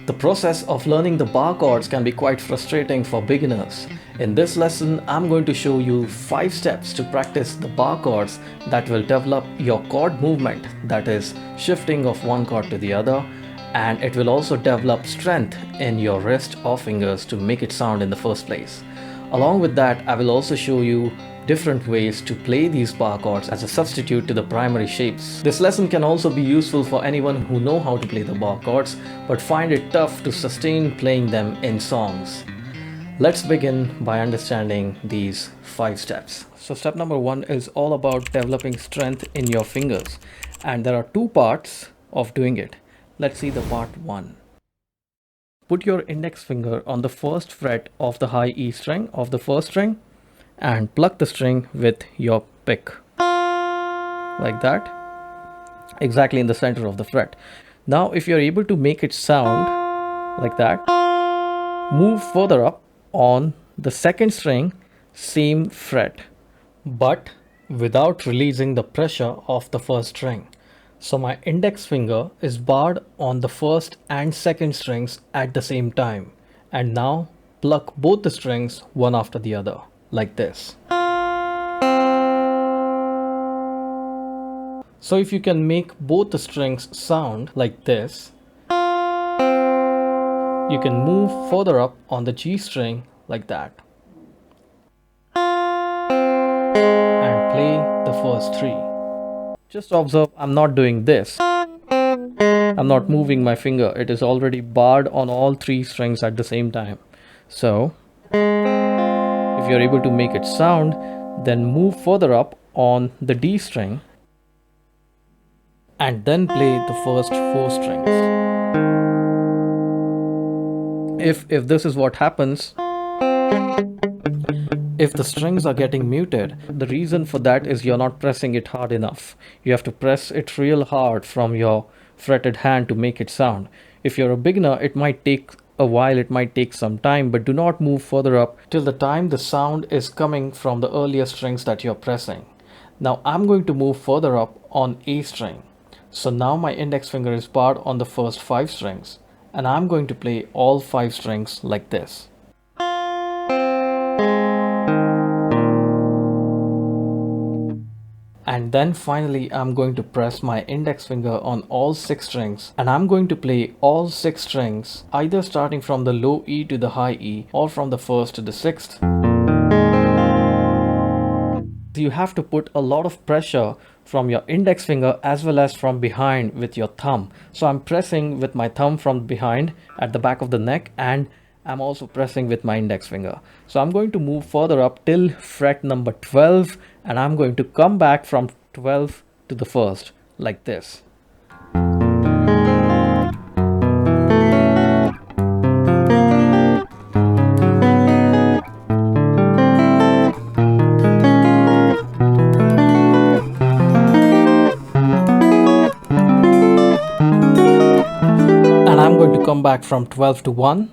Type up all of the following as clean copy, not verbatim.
The process of learning the bar chords can be quite frustrating for beginners. In this lesson, I'm going to show you 5 steps to practice the bar chords that will develop your chord movement, that is, shifting of one chord to the other, and it will also develop strength in your wrist or fingers to make it sound in the first place. Along with that, I will also show you different ways to play these bar chords as a substitute to the primary shapes. This lesson can also be useful for anyone who know how to play the bar chords but find it tough to sustain playing them in songs. Let's begin by understanding these 5 steps. So step number 1 is all about developing strength in your fingers, and there are 2 parts of doing it. Let's see the part 1. Put your index finger on the first fret of the high E string of the first string and pluck the string with your pick, like that, exactly in the center of the fret. Now if you're able to make it sound like that, move further up on the second string, same fret, but without releasing the pressure of the first string. So my index finger is barred on the first and second strings at the same time, and now pluck both the strings one after the other, like this. So if you can make both the strings sound like this, you can move further up on the G string like that and play the first 3. Just observe, I'm not doing this. I'm not moving my finger. It is already barred on all 3 strings at the same time. So if you're able to make it sound, then move further up on the D string and then play the first 4 strings. If this is what happens, if the strings are getting muted, the reason for that is you're not pressing it hard enough. You have to press it real hard from your fretted hand to make it sound. If you're a beginner, it might take a while, it might take some time, but do not move further up till the time the sound is coming from the earlier strings that you're pressing. Now I'm going to move further up on A string. So now my index finger is barred on the first 5 strings, and I'm going to play all 5 strings like this. And then finally I'm going to press my index finger on all 6 strings, and I'm going to play all 6 strings, either starting from the low E to the high E or from the 1st to the 6th. You have to put a lot of pressure from your index finger as well as from behind with your thumb. So I'm pressing with my thumb from behind at the back of the neck, and I'm also pressing with my index finger. So I'm going to move further up till fret number 12, and I'm going to come back from 12 to the 1st like this. And I'm going to come back from 12 to 1.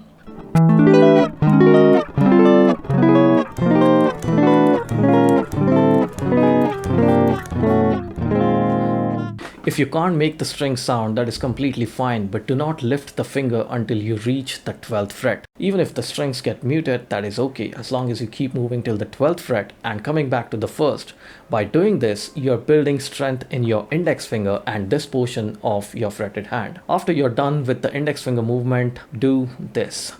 If you can't make the string sound, that is completely fine, but do not lift the finger until you reach the 12th fret. Even if the strings get muted, that is okay, as long as you keep moving till the 12th fret and coming back to the 1st. By doing this, you're building strength in your index finger and this portion of your fretted hand. After you're done with the index finger movement, do this.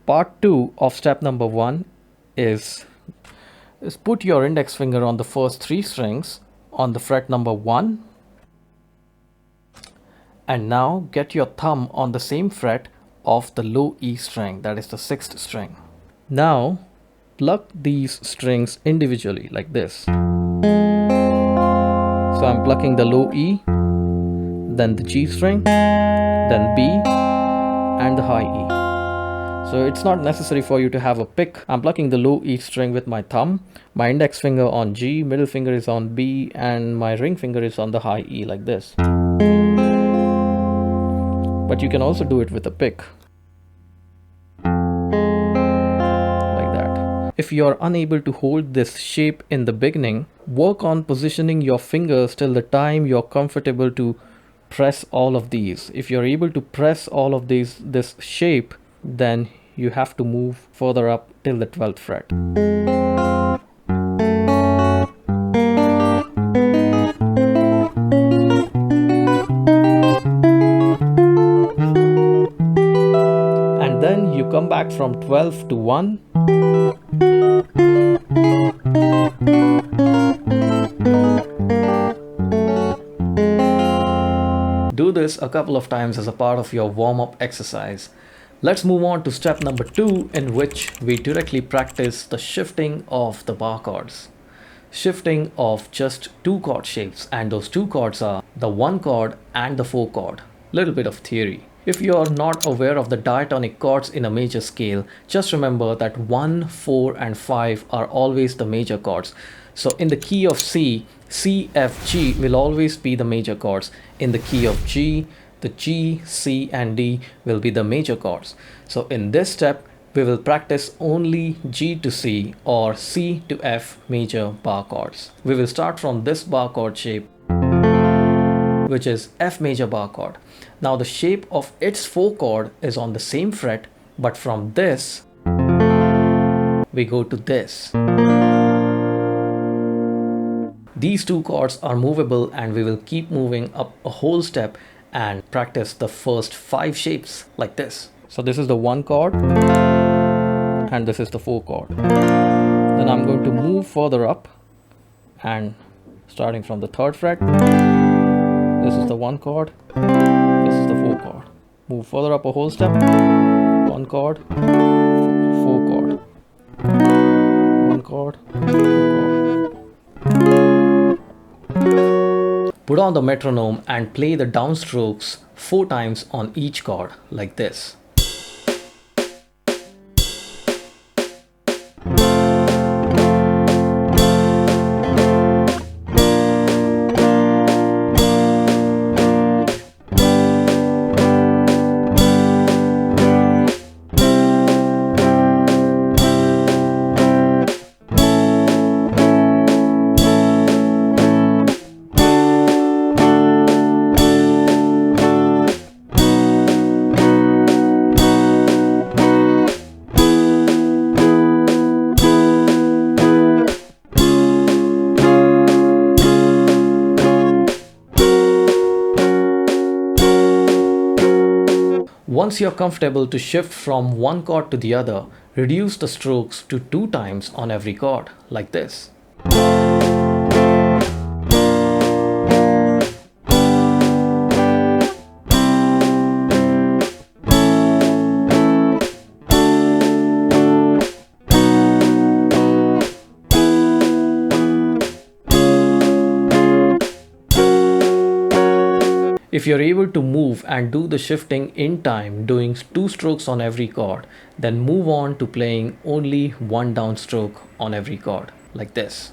Part 2 of step number 1 is put your index finger on the first 3 strings on the fret number 1, and now get your thumb on the same fret of the low E string, that is the 6th string. Now pluck these strings individually like this. So I'm plucking the low E, then the G string, then B, and the high E. So it's not necessary for you to have a pick. I'm plucking the low E string with my thumb, my index finger on G, middle finger is on B, and my ring finger is on the high E like this. But you can also do it with a pick, like that. If you're unable to hold this shape in the beginning, work on positioning your fingers till the time you're comfortable to press all of these. If you're able to press all of this shape, then you have to move further up till the 12th fret. And then you come back from 12 to 1. Do this a couple of times as a part of your warm-up exercise. Let's move on to step number 2, in which we directly practice the shifting of the bar chords. Shifting of just 2 chord shapes, and those 2 chords are the 1 chord and the 4 chord. Little bit of theory. If you are not aware of the diatonic chords in a major scale, just remember that 1, 4 and 5 are always the major chords. So in the key of C, C, F, G will always be the major chords. In the key of G, the G, C and D will be the major chords. So in this step, we will practice only G to C or C to F major bar chords. We will start from this bar chord shape, which is F major bar chord. Now the shape of its 4 chord is on the same fret, but from this, we go to this. These 2 chords are movable, and we will keep moving up a whole step and practice the first 5 shapes like this. So this is the 1 chord and this is the 4 chord. Then I'm going to move further up, and starting from the 3rd fret, this is the 1 chord, this is the 4 chord. Move further up a whole step, 1 chord, 4 chord, 1 chord, 4 chord. Put on the metronome and play the downstrokes 4 times on each chord like this. Once you're comfortable to shift from one chord to the other, reduce the strokes to 2 times on every chord, like this. If you're able to move and do the shifting in time, doing 2 strokes on every chord, then move on to playing only 1 downstroke on every chord, like this.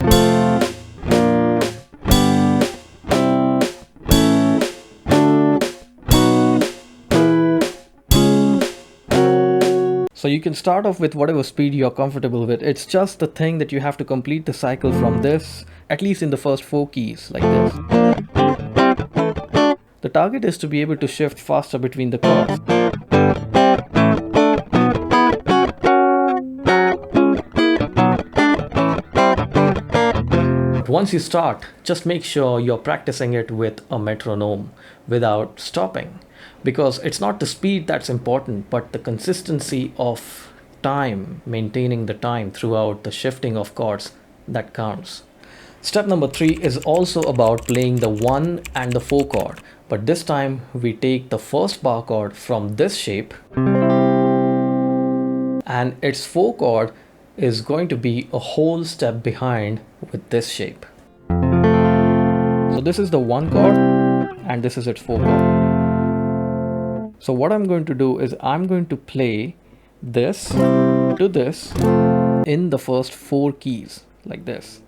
So you can start off with whatever speed you're comfortable with. It's just the thing that you have to complete the cycle from this, at least in the first 4 keys, like this. The target is to be able to shift faster between the chords. But once you start, just make sure you're practicing it with a metronome without stopping, because it's not the speed that's important, but the consistency of time, maintaining the time throughout the shifting of chords, that counts. Step number 3 is also about playing the 1 and the 4 chord, but this time we take the first bar chord from this shape and its 4 chord is going to be a whole step behind with this shape. So this is the 1 chord and this is its 4 chord. So what I'm going to do is I'm going to play this to this in the first 4 keys, like this.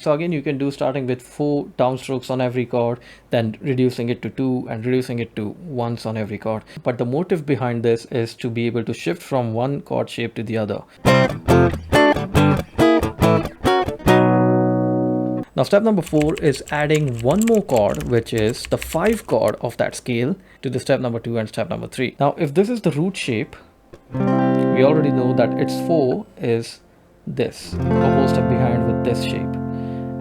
So again, you can do starting with 4 downstrokes on every chord, then reducing it to 2 and reducing it to once on every chord. But the motive behind this is to be able to shift from one chord shape to the other. Now step number 4 is adding one more chord, which is the 5 chord of that scale, to the step number 2 and step number 3. Now if this is the root shape, we already know that its 4 is this, a whole step behind with this shape.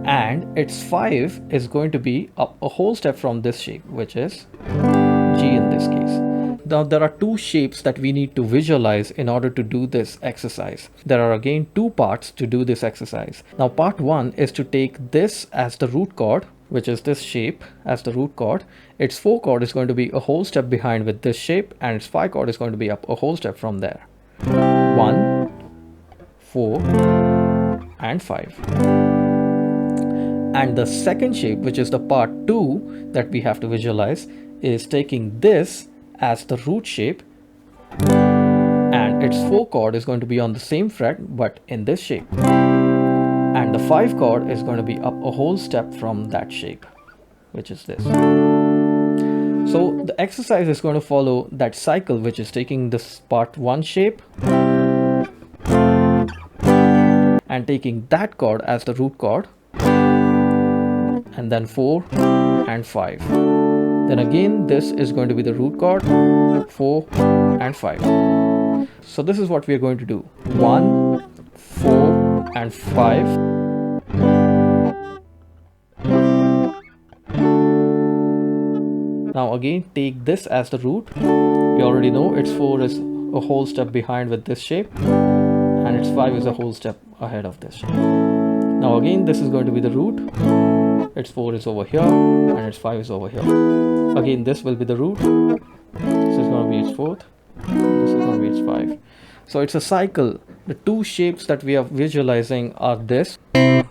And its 5 is going to be up a whole step from this shape, which is G in this case. Now there are 2 shapes that we need to visualize in order to do this exercise. There are again 2 parts to do this exercise. Now part 1 is to take this as the root chord, which is this shape as the root chord. Its 4 chord is going to be a whole step behind with this shape, and its 5 chord is going to be up a whole step from there. 1, 4 and 5. And the second shape, which is the part 2 that we have to visualize, is taking this as the root shape, and its 4 chord is going to be on the same fret but in this shape, and the 5 chord is going to be up a whole step from that shape, which is this. So the exercise is going to follow that cycle, which is taking this part 1 shape and taking that chord as the root chord, and then 4 and 5. Then again, this is going to be the root chord, 4 and 5. So this is what we are going to do. 1, 4 and 5. Now again, take this as the root. We already know its 4 is a whole step behind with this shape, and its 5 is a whole step ahead of this shape. Now again, this is going to be the root. Its 4 is over here and its 5 is over here. Again, this will be the root. This is going to be its 4th. This is going to be its 5. So it's a cycle. The 2 shapes that we are visualizing are this and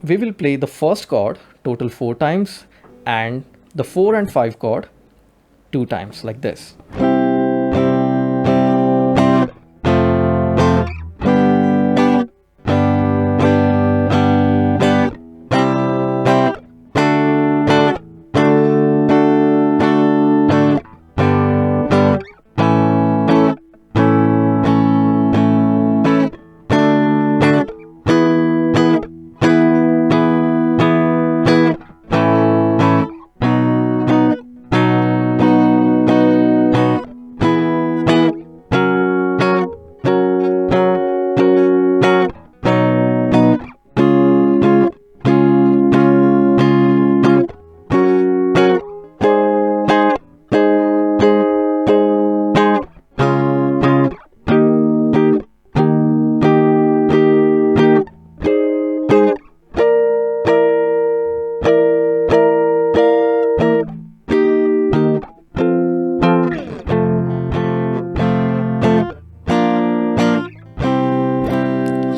we will play the first chord total 4 times and the 4 and 5 chord 2 times, like this.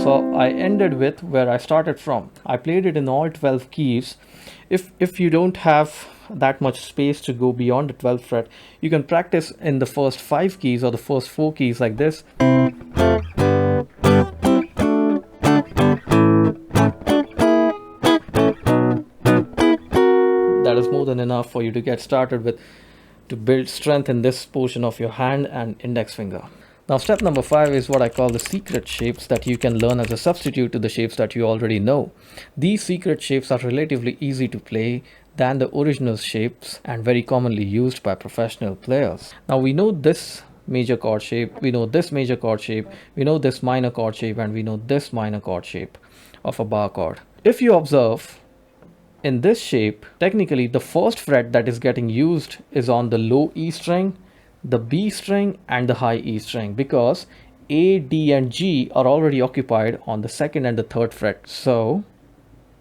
So I ended with where I started from. I played it in all 12 keys. If you don't have that much space to go beyond the 12th fret, you can practice in the first 5 keys or the first 4 keys like this. That is more than enough for you to get started with, to build strength in this portion of your hand and index finger. Now step number 5 is what I call the secret shapes that you can learn as a substitute to the shapes that you already know. These secret shapes are relatively easy to play than the original shapes and very commonly used by professional players. Now we know this major chord shape, we know this major chord shape, we know this minor chord shape, and we know this minor chord shape of a bar chord. If you observe, in this shape, technically the first fret that is getting used is on the low E string, the B string and the high E string, because A, D and G are already occupied on the 2nd and the 3rd fret. So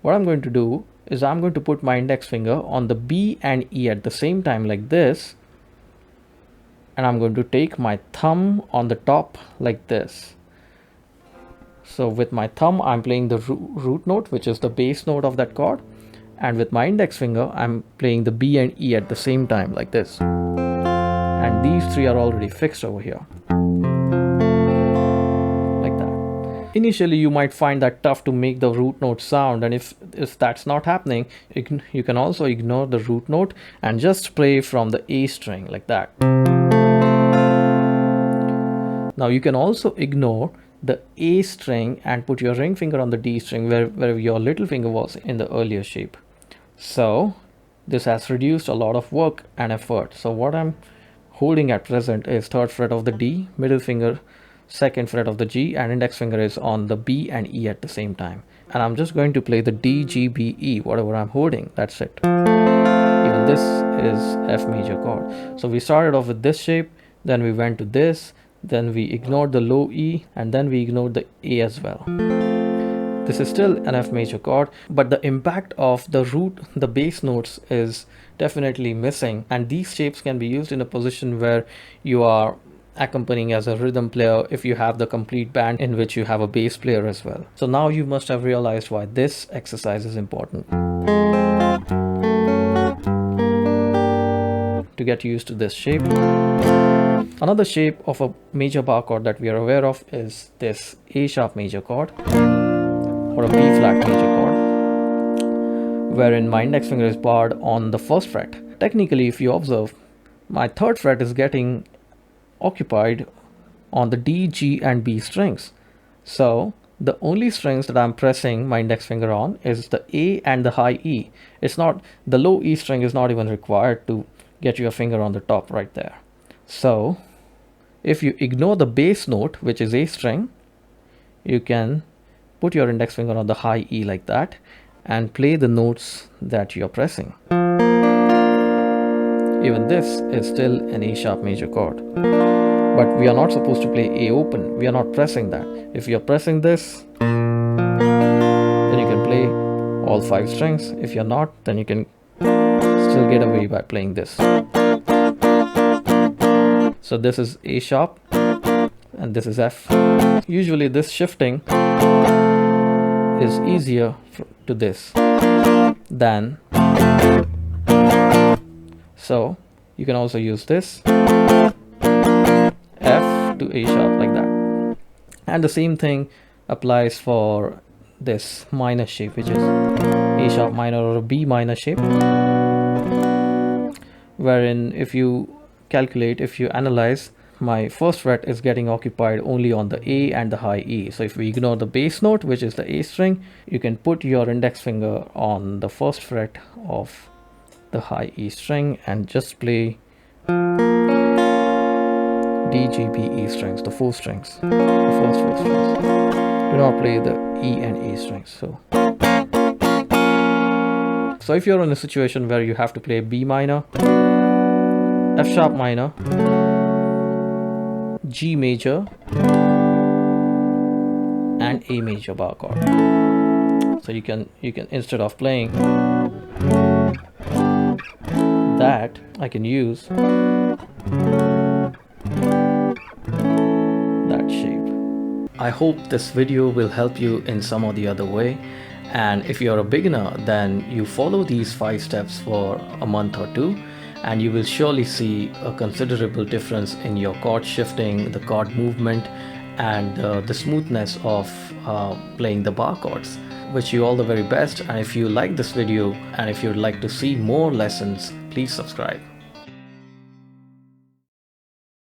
what I'm going to do is I'm going to put my index finger on the B and E at the same time like this, and I'm going to take my thumb on the top like this. So with my thumb I'm playing the root note, which is the bass note of that chord, and with my index finger I'm playing the B and E at the same time like this. And these 3 are already fixed over here, like that. Initially you might find that tough to make the root note sound, and if that's not happening, you can also ignore the root note and just play from the A string like that. Now you can also ignore the A string and put your ring finger on the D string where your little finger was in the earlier shape. So this has reduced a lot of work and effort. So what I'm holding at present is 3rd fret of the D, middle finger 2nd fret of the G, and index finger is on the B and E at the same time. And I'm just going to play the D, G, B, E, whatever I'm holding, that's it. Even this is F major chord. So we started off with this shape, then we went to this, then we ignored the low E, and then we ignored the A as well. This is still an F major chord, but the impact of the bass notes is definitely missing, and these shapes can be used in a position where you are accompanying as a rhythm player if you have the complete band in which you have a bass player as well. So now you must have realized why this exercise is important. To get used to this shape. Another shape of a major bar chord that we are aware of is this A sharp major chord or a B flat major chord, wherein my index finger is barred on the 1st fret. Technically, if you observe, my 3rd fret is getting occupied on the D, G and B strings. So the only strings that I'm pressing my index finger on is the A and the high E. The low E string is not even required to get your finger on the top right there. So if you ignore the bass note, which is A string, you can put your index finger on the high E like that and play the notes that you're pressing. Even this is still an A sharp major chord. But we are not supposed to play A open. We are not pressing that. If you're pressing this, then you can play all 5 strings. If you're not, then you can still get away by playing this. So this is A sharp and this is F. Usually this shifting is easier to this than. So you can also use this F to A sharp like that. And the same thing applies for this minor shape, which is A sharp minor or a B minor shape, wherein if you analyze, my 1st fret is getting occupied only on the A and the high E. So if we ignore the bass note, which is the A string, you can put your index finger on the 1st fret of the high E string and just play D, G, B, E strings, the 4 strings, the first 4 strings. Do not play the E and A strings. So if you're in a situation where you have to play B minor, F sharp minor, G major and A major bar chord. So you can instead of playing that, I can use that shape. I hope this video will help you in some or the other way. And if you're a beginner, then you follow these 5 steps for a month or 2, and you will surely see a considerable difference in your chord shifting, the chord movement, and the smoothness of playing the bar chords. Wish you all the very best, and if you like this video and if you'd like to see more lessons, please subscribe.